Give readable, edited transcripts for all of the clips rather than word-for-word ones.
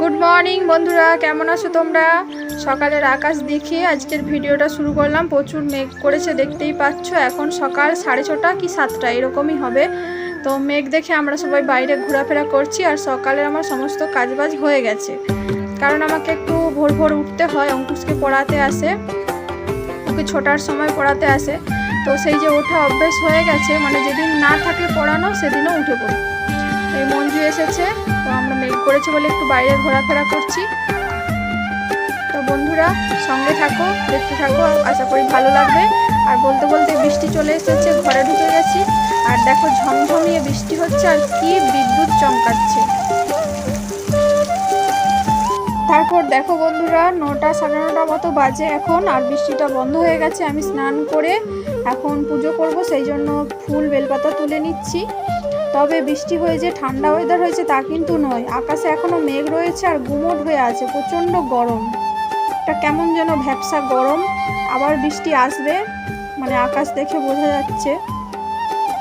Good morning বন্ধুরা, কেমন আছো তোমরা? সকালের আকাশ দেখে আজকের ভিডিওটা শুরু করলাম। প্রচুর মেঘ করেছে, দেখতেই পাচ্ছ। এখন সকাল 6:30 কি 7টা এরকমই হবে। তো মেঘ দেখে আমরা সবাই বাইরে ঘোরাফেরা করছি। আর সকালে আমার সমস্ত কাজবাজ হয়ে গেছে, কারণ আমাকে একটু ভোর ভোর উঠতে হয়। অঙ্কুশকে পড়াতে আসে, ওকে ছোটার সময় পড়াতে আসে। তো সেই যে ওঠা অভ্যেস হয়ে গেছে, মানে যেদিন না থাকে পড়ানো সেদিনও উঠে পড়ি। এই মঞ্জু এসেছে, তো আমরা মেঘ করেছে বলে একটু বাইরে ঘোরাফেরা করছি। তো বন্ধুরা সঙ্গে থাকো, দেখতে থাকো, আশা করি ভালো লাগবে। আর বলতে বলতে বৃষ্টি চলে এসেছে, ঘরে ঢুকে গেছি। আর দেখো ঝমঝমিয়ে বৃষ্টি হচ্ছে, আর কি বিদ্যুৎ চমকাচ্ছে। তারপর দেখো বন্ধুরা 9টা 9:30 মতো বাজে এখন, আর বৃষ্টিটা বন্ধ হয়ে গেছে। আমি স্নান করে এখন পুজো করব, সেই জন্য ফুল বেলপাতা তুলে নিচ্ছি। তবে বৃষ্টি হয়ে যে ঠান্ডা ওয়েদার হয়েছে তা কিন্তু নয়। আকাশে এখনো মেঘ রয়েছে আর গুমোট হয়ে আছে, প্রচণ্ড গরম। একটা কেমন যেন ভ্যাপসা গরম। আবার বৃষ্টি আসবে, মানে আকাশ দেখে বোঝা যাচ্ছে।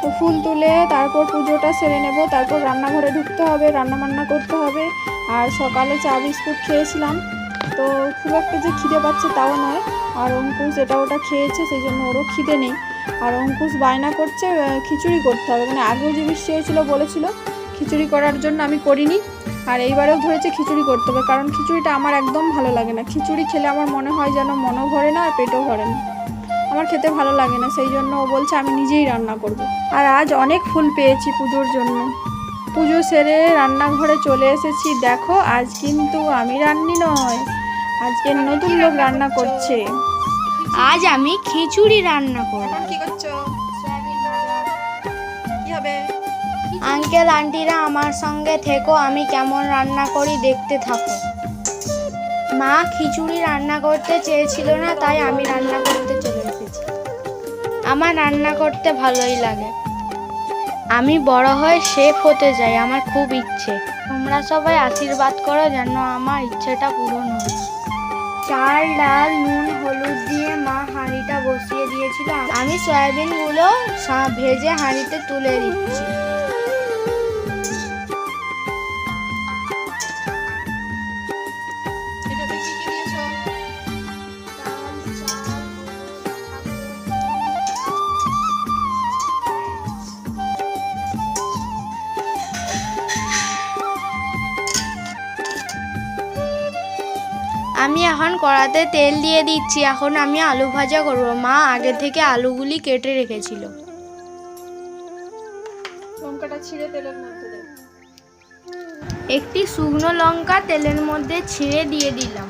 তো ফুল তুলে তারপর পুজোটা সেরে নেব। তারপর রান্নাঘরে ঢুকতে হবে, রান্নাবান্না করতে হবে। আর সকালে চা বিস্কুট খেয়েছিলাম, তো খুব একটা যে খিদে পাচ্ছে তাও নয়। আর অঙ্কুশ এটা ওটা খেয়েছে, সেই জন্য ওরও খিদে নেই। আর অঙ্কুশ বায়না করছে খিচুড়ি করতে হবে, মানে আগেও যে বৃষ্টি হয়েছিল বলেছিল খিচুড়ি করার জন্য, আমি করিনি। আর এইবারেও ধরেছে খিচুড়ি করতে হবে, কারণ খিচুড়িটা আমার একদম ভালো লাগে না। খিচুড়ি খেলে আমার মনে হয় যেন মনও ভরে না আর পেটও ভরে না, আমার খেতে ভালো লাগে না। সেই জন্য ও বলছে আমি নিজেই রান্না করব। আর আজ অনেক ফুল পেয়েছি পুজোর জন্য। পুজো সেরে রান্নাঘরে চলে এসেছি। দেখো আজ কিন্তু আমি রান্নি নয়, আজকে নতুন লোক রান্না করছে। আজ আমি খিচুড়ি রান্না করব। কি করছো? কি হবে? আঙ্কেল আন্টিরা আমার সঙ্গে থেকো, আমি কেমন রান্না করি দেখতে থাকো। মা খিচুড়ি রান্না করতে চেয়েছিল না, তাই আমি রান্না করতে চলে এসেছি। আমার রান্না করতে ভালোই লাগে। আমি বড় হয়ে শেফ হতে চাই, আমার খুব ইচ্ছে। তোমরা সবাই আশীর্বাদ করো যেন আমার ইচ্ছেটা পূরণ হয়। চাল ডাল নুন হলুদ দিয়ে মা হাঁড়িটা বসিয়ে দিয়েছিল। আমি সয়াবিনগুলো ভেজে হাঁড়িতে তুলে দিচ্ছি। এটাতে কি কি দিয়েছো? আমি এখন কড়াতে তেল দিয়ে দিচ্ছি। এখন আমি আলু ভাজা করব। মা আগে থেকে আলুগুলি কেটে রেখেছিল। লঙ্কাটা ছিঁড়ে তেলের মধ্যে দাও। একটি শুকনো লঙ্কা তেলের মধ্যে ছিঁড়ে দিয়ে দিলাম।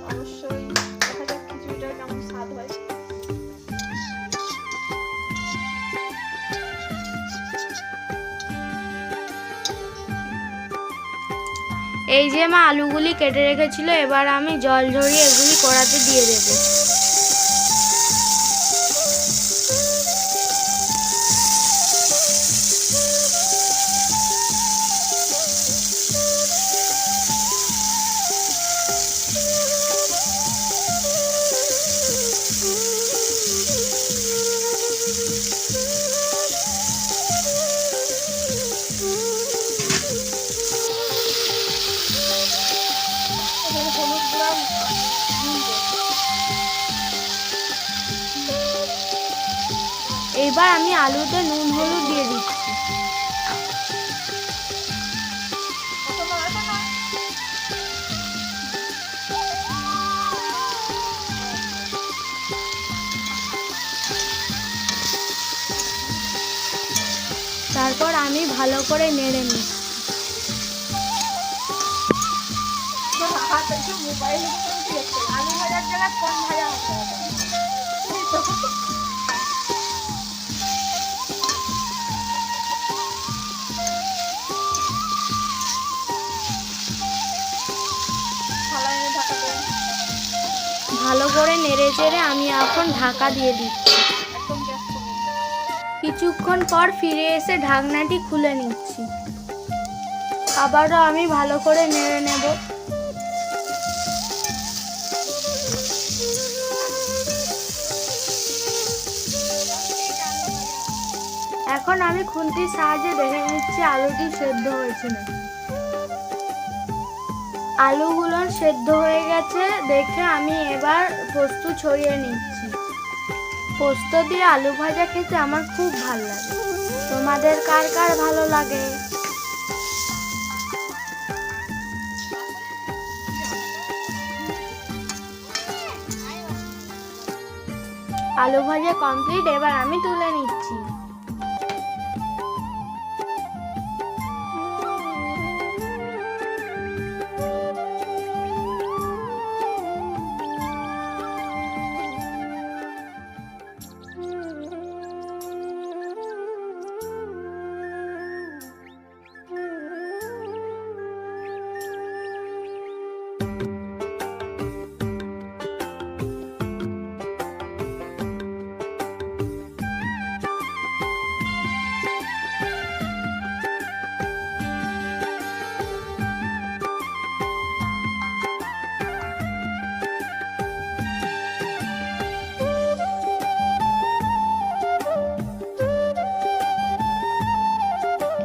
অবশ্যই দেখা যাক খিচুড়িটার কেমন স্বাদ হয়। এই যে মা আলুগুলি কেটে রেখেছিল, এবার আমি জল ঝরিয়ে এগুলি কড়াতে দিয়ে দেব। এখানে হলুদ গুঁড়া এইবার আমি আলুতে নুন হলুদ দিয়ে দিচ্ছি। তারপর আমি ভালো করে নেড়ে নিই। মোবাইলে আলু ভাজার জায়গায় কোন ভাজা হতে হবে। ভালো করে নেড়ে চেড়ে আমি এখন ঢাকা দিয়ে দিচ্ছি। একদম গ্যাস কমিয়ে। কিছুক্ষণ পর ফিরে এসে ঢাকনাটি খুলে নিচ্ছি। আবারও আমি ভালো করে নেড়ে নেব। এখন আমি খুন্তির সাহায্যে দেখে নিচ্ছি আলুটি সেদ্ধ হয়েছে না। আলুগুলো সেদ্ধ হয়ে গেছে দেখে আমি এবার পোস্ত ছড়িয়ে নিচ্ছি। পোস্ত দিয়ে আলু ভাজা খেতে আমার খুব ভালো লাগে। তোমাদের কার কার ভালো লাগে? আলু ভাজা কমপ্লিট, এবার আমি তুলে নিচ্ছি।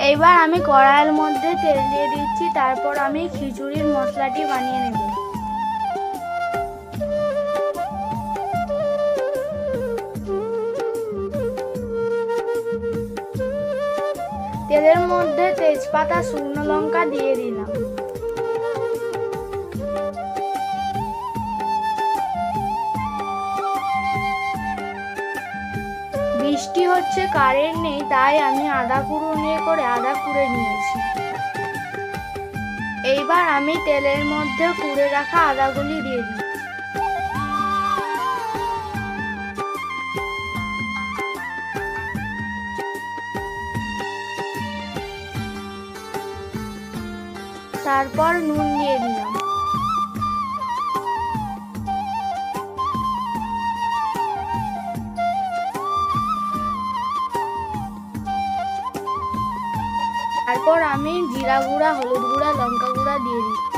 এইবার আমি কড়াইয়ের মধ্যে তেল দিয়ে দিচ্ছি, তারপর আমি খিচুড়ির মশলাটি বানিয়ে নেব। তেলের মধ্যে তেজপাতা, শুকনো লঙ্কা দিয়ে দিলাম। বৃষ্টি হচ্ছে, কারেন্ট নেই, তাই আমি আদা কুড়ে নিয়েছি। এইবার আমি তেলের মধ্যে কুড়ে রাখা আদাগুলি দিয়ে দিই। তারপর নুন দিয়ে দিলাম। তারপর আমি জিরা গুঁড়া, হলুদ গুঁড়া, লঙ্কা গুঁড়া দিয়ে দিচ্ছি।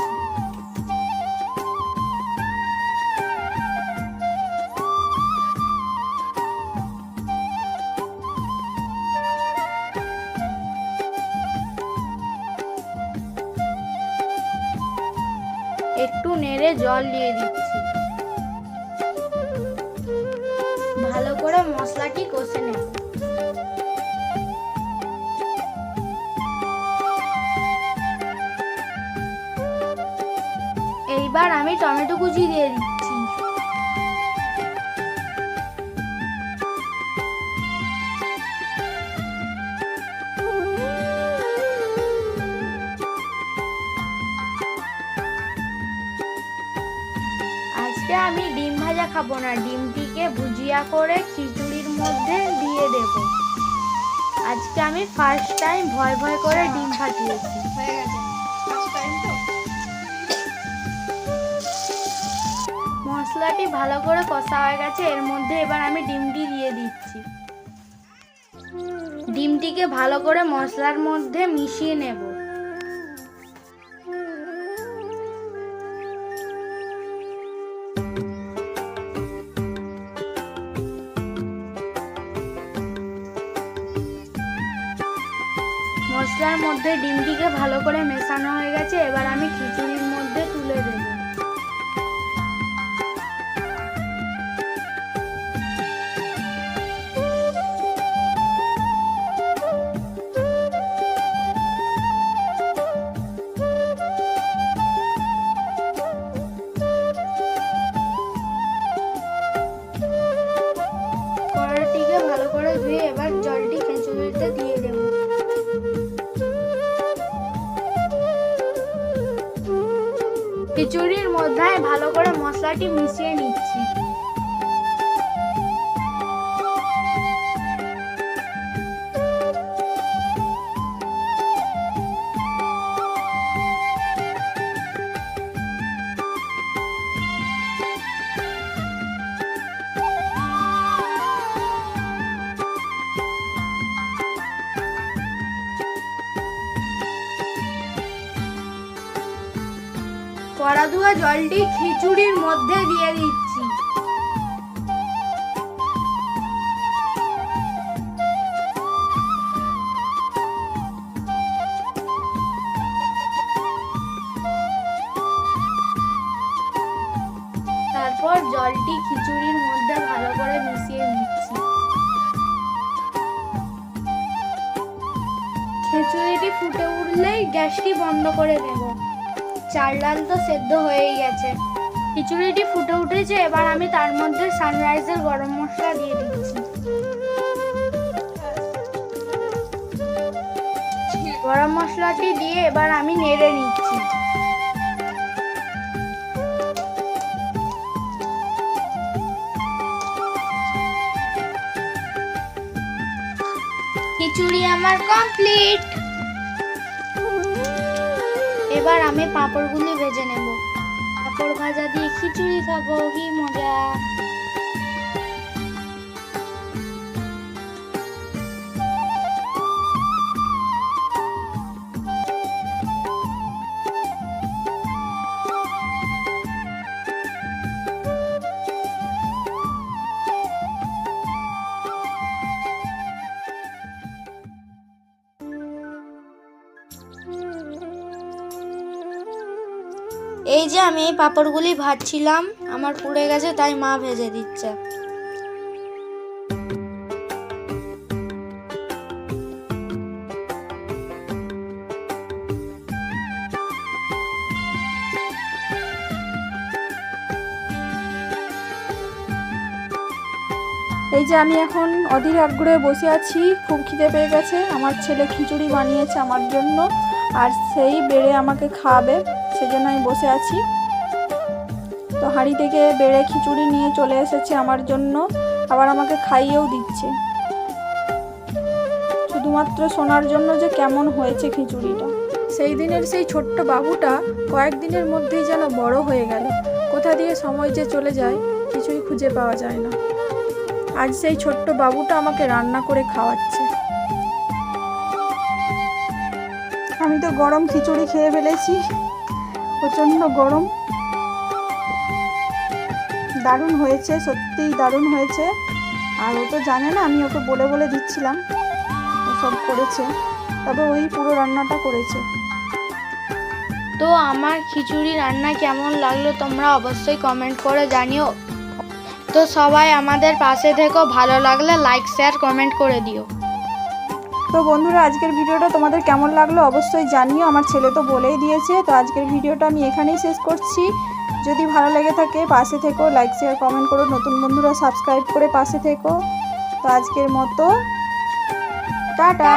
একটু নেড়ে জল দিয়ে দিচ্ছি। ভালো করে মশলাটি কষে নেব। এইবার আমি টমেটো কুচি দিয়ে দিচ্ছি। আজকে আমি ডিম ভাজা খাবো না, ডিমটিকে ভুজিয়া করে খিচুড়ির মধ্যে দিয়ে দেব। আজকে আমি ফার্স্ট টাইম ভয় করে ডিম ফাটিয়েছি। হয়ে গেছে, ফার্স্ট টাইম তো। মশলাটি ভালো করে কষা হয়ে গেছে, এর মধ্যে এবার আমি ডিমটি দিয়ে দিচ্ছি। ডিমটিকে ভালো করে মশলার মধ্যে মিশিয়ে নেব। মশলার মধ্যে ডিমটিকে ভালো করে মেশানো হয়ে গেছে, এবার আমি খিচুড়ির মধ্যে তুলে দেব। কড়াইটিকে ভালো করে ধুয়ে এবার জলটি খিচুড়িতে দিয়ে দেব। খিচুড়ির মধ্যে ভালো করে মশলাটি মিশিয়ে নিচ্ছি। কড়া ধোয়া জলটি খিচুড়ির মধ্যে দিয়ে দিচ্ছি। ফুটে উঠলেই গ্যাসটি বন্ধ করে দেব। চাল ডাল তো সেদ্ধ হয়েই গেছে। খিচুড়িটি ফুটে উঠেছে, এবার আমি তার মধ্যে সানরাইজের গরম মশলা দিয়ে দিচ্ছি। গরম মশলাটি দিয়ে এবার আমি নেড়ে নিচ্ছি। খিচুড়ি আমার কমপ্লিট। এবার আমি পাঁপড়গুলি ভেজে নেব। পাঁপড় ভাজা দিয়ে খিচুড়ি খাবো, কি মজা। এই যে আমি এই পাঁপড়গুলি ভাজছিলাম, আমার পুড়ে গেছে তাই মা ভেজে দিচ্ছে। এই যে আমি এখন অধীর আগ্রহে বসে আছি, খুব খিদে পেয়ে গেছে। আমার ছেলে খিচুড়ি বানিয়েছে আমার জন্য, আর সেই বেড়ে আমাকে খাওয়াবে, সেজন্য আমি বসে আছি। তো হাঁড়ি থেকে বেড়ে খিচুড়ি নিয়ে চলে এসেছে আমার জন্য, আবার আমাকে খাইয়েও দিচ্ছে, শুধুমাত্র শোনার জন্য যে কেমন হয়েছে খিচুড়িটা। সেই দিনের সেই ছোট্ট বাবুটা কয়েকদিনের মধ্যেই যেন বড় হয়ে গেল। কোথা দিয়ে সময় যে চলে যায় কিছুই খুঁজে পাওয়া যায় না। আজ সেই ছোট্ট বাবুটা আমাকে রান্না করে খাওয়াচ্ছে। আমি তো গরম খিচুড়ি খেয়ে ফেলেছি, প্রচণ্ড গরম। দারুণ হয়েছে, সত্যিই দারুণ হয়েছে। আর ও তো জানে না, আমি ওকে বলে বলে দিচ্ছিলাম, ও সব করেছে, তবে ওই পুরো রান্নাটা করেছে। তো আমার খিচুড়ি রান্না কেমন লাগলো তোমরা অবশ্যই কমেন্ট করে জানিও। তো সবাই আমাদের পাশে থেকো, ভালো লাগলে লাইক শেয়ার কমেন্ট করে দিও। তো বন্ধুরা, আজকের ভিডিওটা তোমাদের কেমন লাগলো অবশ্যই জানিও। আমার ছেলে তো বলেই দিয়েছে। তো আজকের ভিডিওটা আমি এখানেই শেষ করছি। যদি ভালো লেগে থাকে পাশে থেকো, লাইক শেয়ার কমেন্ট করো, নতুন বন্ধুরা সাবস্ক্রাইব করে পাশে থেকো। তো আজকের মতো টাটা।